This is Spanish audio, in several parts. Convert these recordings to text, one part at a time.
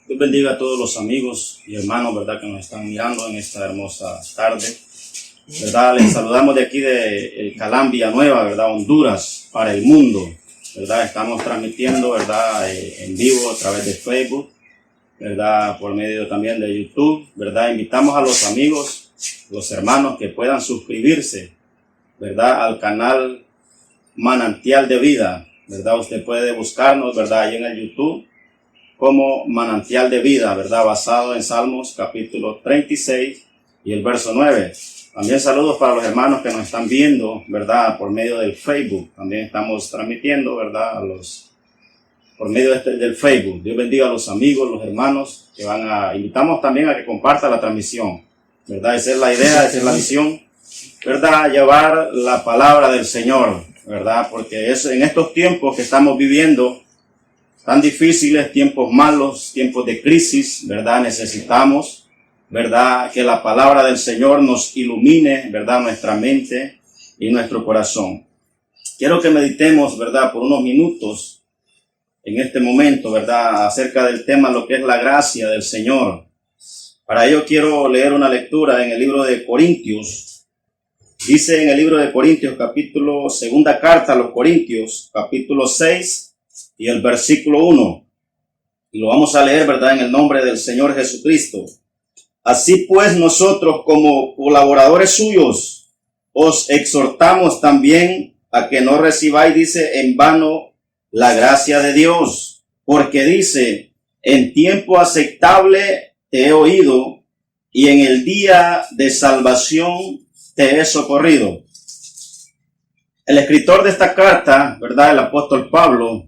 Dios bendiga a todos los amigos y hermanos, ¿verdad?, que nos están mirando en esta hermosa tarde, ¿verdad? Les saludamos de aquí de Calán, Villanueva, ¿verdad?, Honduras, para el mundo, ¿verdad? Estamos transmitiendo, ¿verdad?, en vivo a través de Facebook, ¿verdad?, por medio también de YouTube, ¿verdad? Invitamos a los amigos, los hermanos que puedan suscribirse, ¿verdad?, al canal Manantial de Vida, ¿verdad? Usted puede buscarnos, ¿verdad?, ahí en el YouTube como Manantial de Vida, ¿verdad?, basado en Salmos capítulo 36 y el verso 9. También saludos para los hermanos que nos están viendo, ¿verdad?, por medio del Facebook. También estamos transmitiendo, ¿verdad?, por medio del Facebook. Dios bendiga a los amigos, los hermanos que invitamos también a que compartan la transmisión, ¿verdad? Esa es la idea, esa es la visión, ¿verdad?, llevar la palabra del Señor, ¿verdad? Porque es en estos tiempos que estamos viviendo, tan difíciles, tiempos malos, tiempos de crisis, ¿verdad? Necesitamos, ¿verdad?, que la palabra del Señor nos ilumine, ¿verdad?, nuestra mente y nuestro corazón. Quiero que meditemos, ¿verdad?, por unos minutos en este momento, ¿verdad?, acerca del tema, lo que es la gracia del Señor. Para ello quiero leer una lectura en el libro de Corintios. Dice en el libro de Corintios, segunda carta a los Corintios, capítulo 6, y el versículo 1, y lo vamos a leer, ¿verdad?, en el nombre del Señor Jesucristo. Así pues, nosotros como colaboradores suyos, os exhortamos también a que no recibáis, dice, en vano la gracia de Dios, porque dice, en tiempo aceptable te he oído, y en el día de salvación te he socorrido. El escritor de esta carta, ¿verdad?, el apóstol Pablo,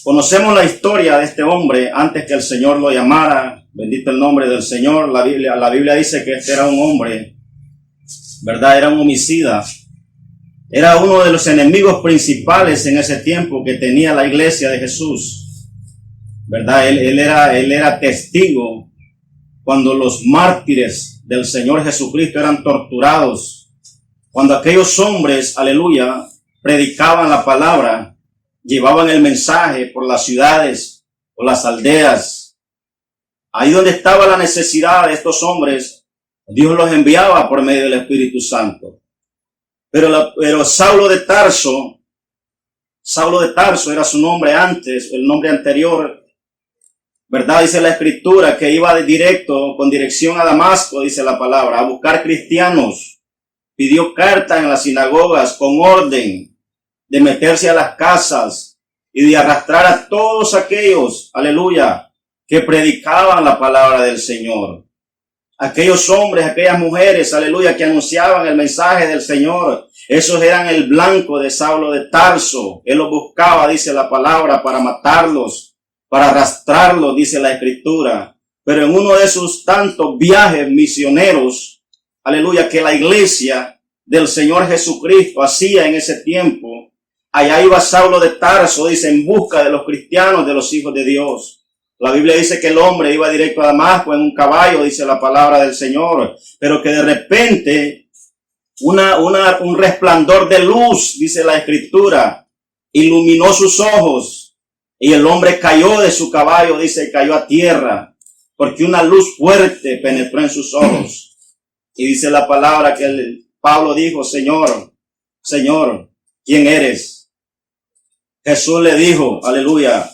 conocemos la historia de este hombre antes que el Señor lo llamara. Bendito el nombre del Señor. La Biblia dice que este era un hombre, ¿verdad? Era un homicida. Era uno de los enemigos principales en ese tiempo que tenía la iglesia de Jesús, ¿verdad? Él era testigo cuando los mártires del Señor Jesucristo eran torturados. Cuando aquellos hombres, aleluya, predicaban la palabra, llevaban el mensaje por las ciudades, por las aldeas. Ahí donde estaba la necesidad de estos hombres, Dios los enviaba por medio del Espíritu Santo. Pero Saulo de Tarso era su nombre antes, el nombre anterior, ¿verdad? Dice la Escritura que iba con dirección a Damasco, dice la palabra, a buscar cristianos. Pidió cartas en las sinagogas con orden de meterse a las casas y de arrastrar a todos aquellos, aleluya, que predicaban la palabra del Señor. Aquellos hombres, aquellas mujeres, aleluya, que anunciaban el mensaje del Señor. Esos eran el blanco de Saulo de Tarso. Él los buscaba, dice la palabra, para matarlos, para arrastrarlos, dice la Escritura. Pero en uno de sus tantos viajes misioneros, aleluya, que la iglesia del Señor Jesucristo hacía en ese tiempo, allá iba Saulo de Tarso, dice, en busca de los cristianos, de los hijos de Dios. La Biblia dice que el hombre iba directo a Damasco en un caballo, dice la palabra del Señor, pero que de repente un resplandor de luz, dice la Escritura, iluminó sus ojos y el hombre cayó de su caballo, dice, cayó a tierra, porque una luz fuerte penetró en sus ojos. Y dice la palabra que Pablo dijo, Señor, ¿quién eres? Jesús le dijo, aleluya,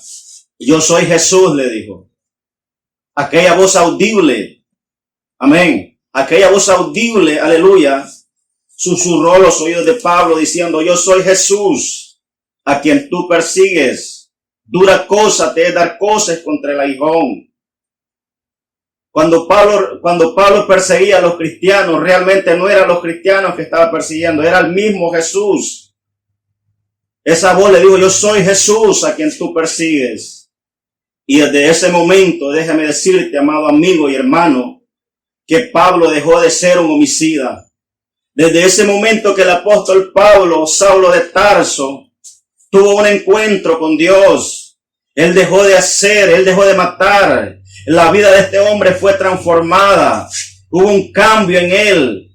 yo soy Jesús, le dijo. Aquella voz audible, amén, aquella voz audible, aleluya, susurró los oídos de Pablo diciendo, yo soy Jesús, a quien tú persigues. Dura cosa te es dar cosas contra el aguijón. Cuando Pablo perseguía a los cristianos, realmente no eran los cristianos que estaba persiguiendo, era el mismo Jesús. Esa voz le dijo, yo soy Jesús a quien tú persigues. Y desde ese momento, déjame decirte, amado amigo y hermano, que Pablo dejó de ser un homicida. Desde ese momento que el apóstol Pablo, Saulo de Tarso, tuvo un encuentro con Dios, él dejó de matar. La vida de este hombre fue transformada. Hubo un cambio en él,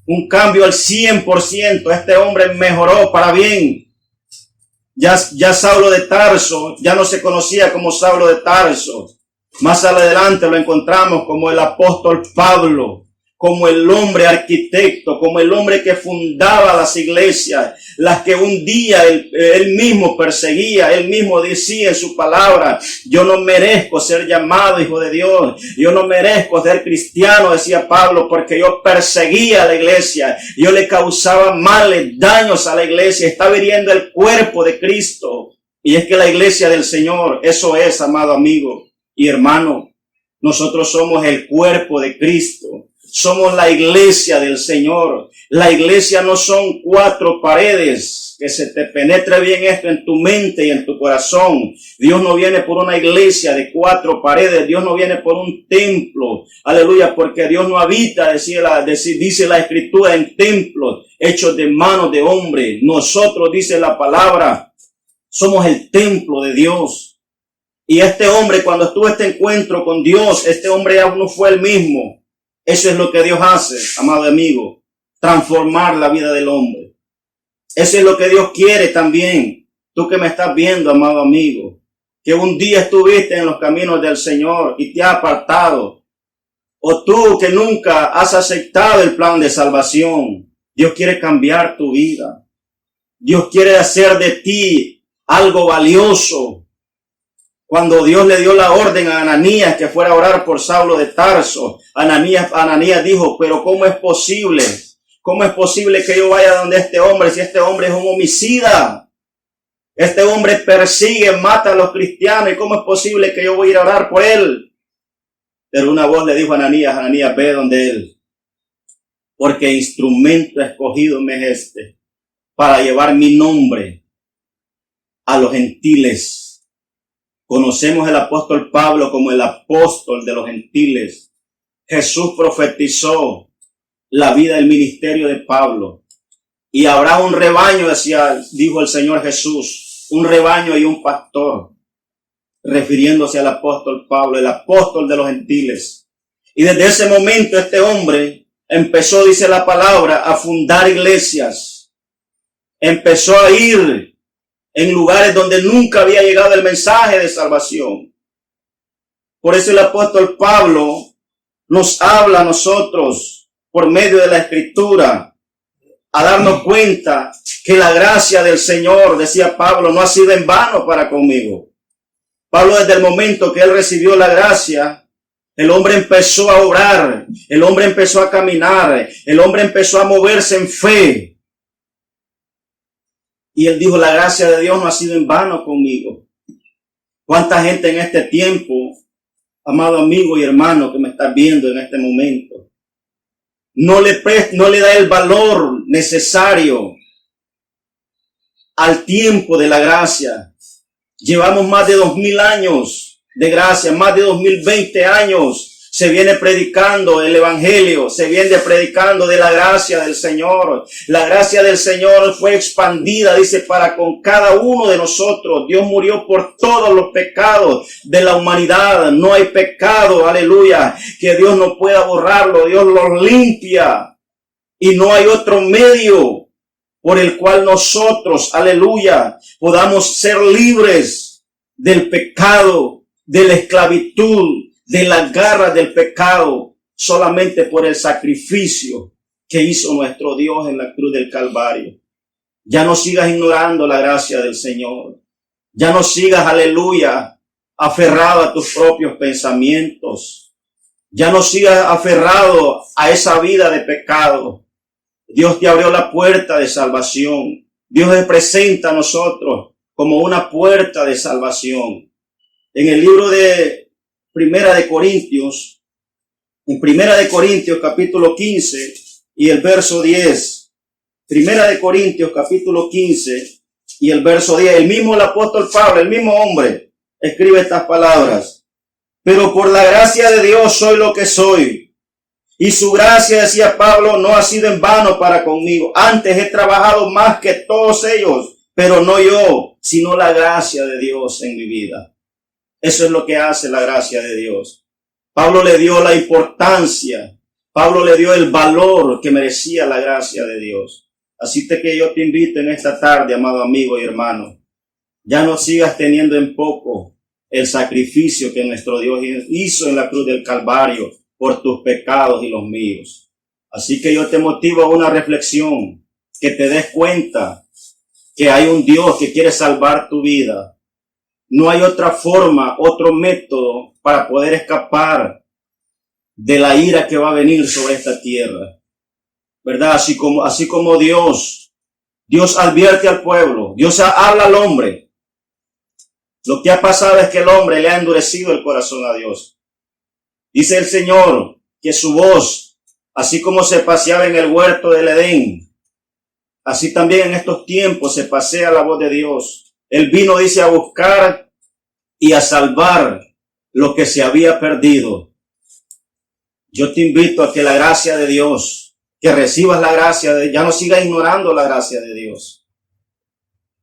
un cambio al 100%. Este hombre mejoró para bien. Ya Saulo de Tarso ya no se conocía como Saulo de Tarso. Más adelante lo encontramos como el apóstol Pablo, como el hombre arquitecto, como el hombre que fundaba las iglesias, las que un día él mismo perseguía, él mismo decía en su palabra: yo no merezco ser llamado hijo de Dios, yo no merezco ser cristiano, decía Pablo, porque yo perseguía a la iglesia, yo le causaba males, daños a la iglesia, estaba hiriendo el cuerpo de Cristo. Y es que la iglesia del Señor, eso es, amado amigo y hermano, nosotros somos el cuerpo de Cristo. Somos la iglesia del Señor. La iglesia no son 4 paredes. Que se te penetre bien esto en tu mente y en tu corazón. Dios no viene por una iglesia de 4 paredes. Dios no viene por un templo. Aleluya, porque Dios no habita, dice la Escritura, en templos hechos de manos de hombre. Nosotros, dice la palabra, somos el templo de Dios. Y este hombre, cuando tuvo este encuentro con Dios, este hombre ya no fue el mismo. Eso es lo que Dios hace, amado amigo, transformar la vida del hombre. Eso es lo que Dios quiere también. Tú que me estás viendo, amado amigo, que un día estuviste en los caminos del Señor y te has apartado. O tú que nunca has aceptado el plan de salvación. Dios quiere cambiar tu vida. Dios quiere hacer de ti algo valioso. Cuando Dios le dio la orden a Ananías que fuera a orar por Saulo de Tarso, Ananías dijo: pero ¿cómo es posible? ¿Cómo es posible que yo vaya donde este hombre si este hombre es un homicida? Este hombre persigue, mata a los cristianos. ¿Y cómo es posible que yo voy a ir a orar por él? Pero una voz le dijo a Ananías: Ananías, ve donde él, porque instrumento escogido me es este, para llevar mi nombre a los gentiles. Conocemos al apóstol Pablo como el apóstol de los gentiles. Jesús profetizó la vida del ministerio de Pablo. Y habrá un rebaño, dijo el Señor Jesús, un rebaño y un pastor, refiriéndose al apóstol Pablo, el apóstol de los gentiles. Y desde ese momento este hombre empezó, dice la palabra, a fundar iglesias. Empezó a ir en lugares donde nunca había llegado el mensaje de salvación. Por eso el apóstol Pablo nos habla a nosotros por medio de la Escritura a darnos cuenta que la gracia del Señor, decía Pablo, no ha sido en vano para conmigo. Pablo, desde el momento que él recibió la gracia, el hombre empezó a orar, el hombre empezó a caminar, el hombre empezó a moverse en fe. Y él dijo: la gracia de Dios no ha sido en vano conmigo. ¿Cuánta gente en este tiempo, amado amigo y hermano que me estás viendo en este momento, no le da el valor necesario al tiempo de la gracia? Llevamos más de 2000 años de gracia, más de 2020 años. Se viene predicando el evangelio, se viene predicando de la gracia del Señor. La gracia del Señor fue expandida, dice, para con cada uno de nosotros. Dios murió por todos los pecados de la humanidad. No hay pecado, aleluya, que Dios no pueda borrarlo. Dios los limpia. Y no hay otro medio por el cual nosotros, aleluya, podamos ser libres del pecado, de la esclavitud, de las garras del pecado, solamente por el sacrificio que hizo nuestro Dios en la cruz del Calvario. Ya no sigas ignorando la gracia del Señor. Ya no sigas, aleluya, aferrado a tus propios pensamientos. Ya no sigas aferrado a esa vida de pecado. Dios te abrió la puerta de salvación. Dios se presenta a nosotros como una puerta de salvación. En el libro de Primera de Corintios, en Primera de Corintios capítulo 15 y el verso 10. Primera de Corintios capítulo 15 y el verso 10. El mismo el apóstol Pablo, el mismo hombre, escribe estas palabras: pero por la gracia de Dios soy lo que soy. Y su gracia, decía Pablo, no ha sido en vano para conmigo. Antes he trabajado más que todos ellos, pero no yo, sino la gracia de Dios en mi vida. Eso es lo que hace la gracia de Dios. Pablo le dio la importancia, Pablo le dio el valor que merecía la gracia de Dios. Así que yo te invito en esta tarde, amado amigo y hermano, ya no sigas teniendo en poco el sacrificio que nuestro Dios hizo en la cruz del Calvario por tus pecados y los míos. Así que yo te motivo a una reflexión, que te des cuenta que hay un Dios que quiere salvar tu vida. No hay otra forma, otro método para poder escapar de la ira que va a venir sobre esta tierra, ¿verdad? Así como Dios advierte al pueblo, Dios habla al hombre. Lo que ha pasado es que el hombre le ha endurecido el corazón a Dios. Dice el Señor que su voz, así como se paseaba en el huerto del Edén, así también en estos tiempos se pasea la voz de Dios. Él vino, dice, a buscar y a salvar lo que se había perdido. Yo te invito a que la gracia de Dios, que recibas la gracia de Dios, ya no sigas ignorando la gracia de Dios.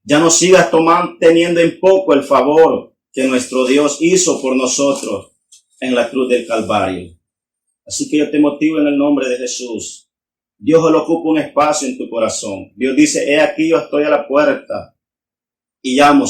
Ya no sigas teniendo en poco el favor que nuestro Dios hizo por nosotros en la cruz del Calvario. Así que yo te motivo en el nombre de Jesús. Dios le ocupa un espacio en tu corazón. Dios dice, he aquí yo estoy a la puerta y llamo.